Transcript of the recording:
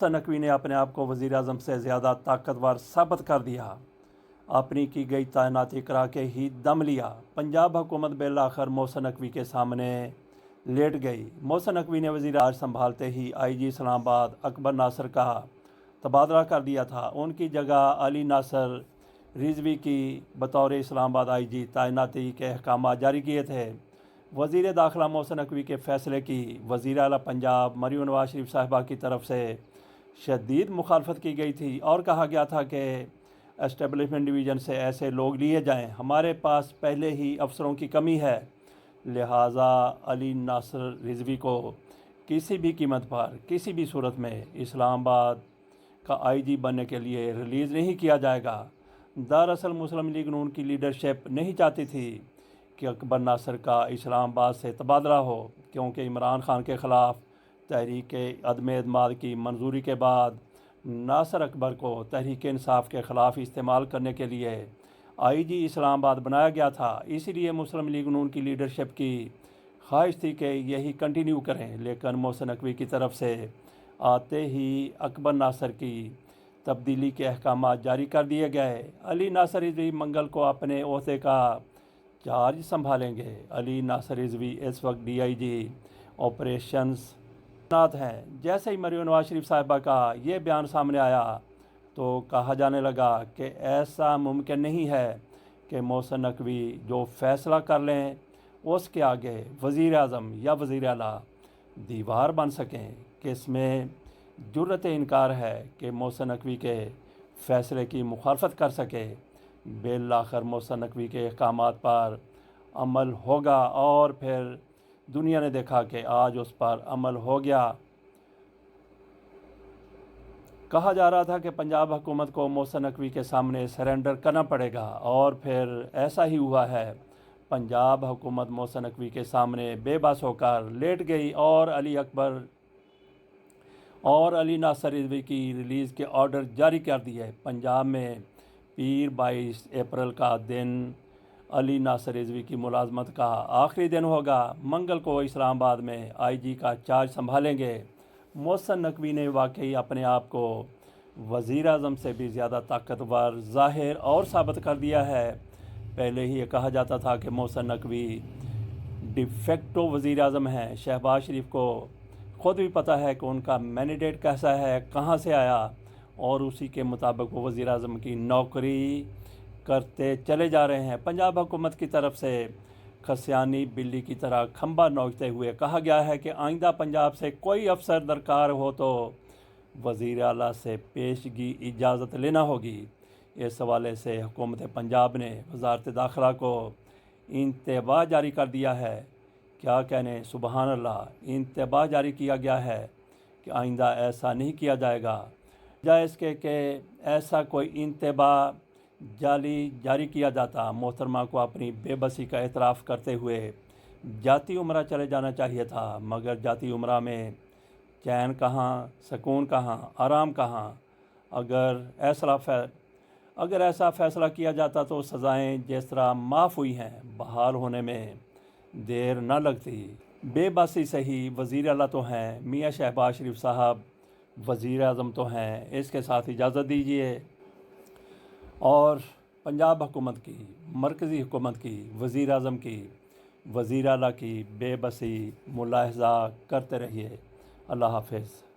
نقوی نے اپنے آپ کو وزیر اعظم سے زیادہ طاقتور ثابت کر دیا، اپنی کی گئی تعیناتی کرا کے ہی دم لیا۔ پنجاب حکومت بالآخر محسن نقوی کے سامنے لیٹ گئی۔ محسن نقوی نے وزیر اعظم سنبھالتے ہی آئی جی اسلام آباد اکبر ناصر کا تبادلہ کر دیا تھا۔ ان کی جگہ علی ناصر رضوی کی بطور اسلام آباد آئی جی تعیناتی کے احکامات جاری کیے تھے۔ وزیر داخلہ محسن نقوی کے فیصلے کی وزیر اعلیٰ پنجاب مریم نواز شریف صاحبہ کی طرف سے شدید مخالفت کی گئی تھی اور کہا گیا تھا کہ اسٹیبلشمنٹ ڈویژن سے ایسے لوگ لیے جائیں، ہمارے پاس پہلے ہی افسروں کی کمی ہے، لہٰذا علی ناصر رضوی کو کسی بھی قیمت پر کسی بھی صورت میں اسلام آباد کا آئی جی بننے کے لیے ریلیز نہیں کیا جائے گا۔ دراصل مسلم لیگ نون کی لیڈرشپ نہیں چاہتی تھی کہ اکبر ناصر کا اسلام آباد سے تبادلہ ہو، کیونکہ عمران خان کے خلاف تحریک عدم اعتماد کی منظوری کے بعد ناصر اکبر کو تحریک انصاف کے خلاف استعمال کرنے کے لیے آئی جی اسلام آباد بنایا گیا تھا۔ اسی لیے مسلم لیگ نون کی لیڈرشپ کی خواہش تھی کہ یہی کنٹینیو کریں، لیکن محسن نقوی کی طرف سے آتے ہی اکبر ناصر کی تبدیلی کے احکامات جاری کر دیے گئے۔ علی ناصر رضوی منگل کو اپنے عہدے کا چارج سنبھالیں گے۔ علی ناصر رضوی اس وقت ڈی آئی جی آپریشنز تعینات ہیں۔ جیسے ہی مریم نواز شریف صاحبہ کا یہ بیان سامنے آیا تو کہا جانے لگا کہ ایسا ممکن نہیں ہے کہ محسن نقوی جو فیصلہ کر لیں اس کے آگے وزیر اعظم یا وزیر اعلیٰ دیوار بن سکیں۔ کس میں جرأت انکار ہے کہ محسن نقوی کے فیصلے کی مخالفت کر سکے؟ بالآخر محسن نقوی کے احکامات پر عمل ہوگا اور پھر دنیا نے دیکھا کہ آج اس پر عمل ہو گیا۔ کہا جا رہا تھا کہ پنجاب حکومت کو محسن نقوی کے سامنے سرنڈر کرنا پڑے گا اور پھر ایسا ہی ہوا ہے۔ پنجاب حکومت محسن نقوی کے سامنے بے بس ہو کر لیٹ گئی اور علی ناصر رضوی کی ریلیز کے آرڈر جاری کر دیے۔ پنجاب میں پیر 22 اپریل کا دن علی ناصر رضوی کی ملازمت کا آخری دن ہوگا۔ منگل کو اسلام آباد میں آئی جی کا چارج سنبھالیں گے۔ محسن نقوی نے واقعی اپنے آپ کو وزیر اعظم سے بھی زیادہ طاقتور ظاہر اور ثابت کر دیا ہے۔ پہلے ہی یہ کہا جاتا تھا کہ محسن نقوی ڈی فیکٹو وزیر اعظم ہیں۔ شہباز شریف کو خود بھی پتہ ہے کہ ان کا مینڈیٹ کیسا ہے، کہاں سے آیا، اور اسی کے مطابق وہ وزیر اعظم کی نوکری کرتے چلے جا رہے ہیں۔ پنجاب حکومت کی طرف سے کھسیانی بلی کی طرح کھمبا نوچتے ہوئے کہا گیا ہے کہ آئندہ پنجاب سے کوئی افسر درکار ہو تو وزیر اعلیٰ سے پیشگی اجازت لینا ہوگی۔ اس حوالے سے حکومت پنجاب نے وزارت داخلہ کو انتباہ جاری کر دیا ہے۔ کیا کہنے، سبحان اللہ، انتباہ جاری کیا گیا ہے کہ آئندہ ایسا نہیں کیا جائے گا۔ بجائے اس کے کہ ایسا کوئی انتباہ جاری کیا جاتا، محترمہ کو اپنی بے بسی کا اعتراف کرتے ہوئے جاتی عمرہ چلے جانا چاہیے تھا، مگر جاتی عمرہ میں چین کہاں، سکون کہاں، آرام کہاں۔ اگر ایسا فیصلہ کیا جاتا تو سزائیں جس طرح معاف ہوئی ہیں بحال ہونے میں دیر نہ لگتی۔ بے بسی سے ہی وزیر اعلیٰ تو ہیں، میاں شہباز شریف صاحب وزیر اعظم تو ہیں۔ اس کے ساتھ اجازت دیجیے اور پنجاب حکومت کی، مرکزی حکومت کی، وزیر اعظم کی، وزیر اعلیٰ کی بے بسی ملاحظہ کرتے رہیے۔ اللہ حافظ۔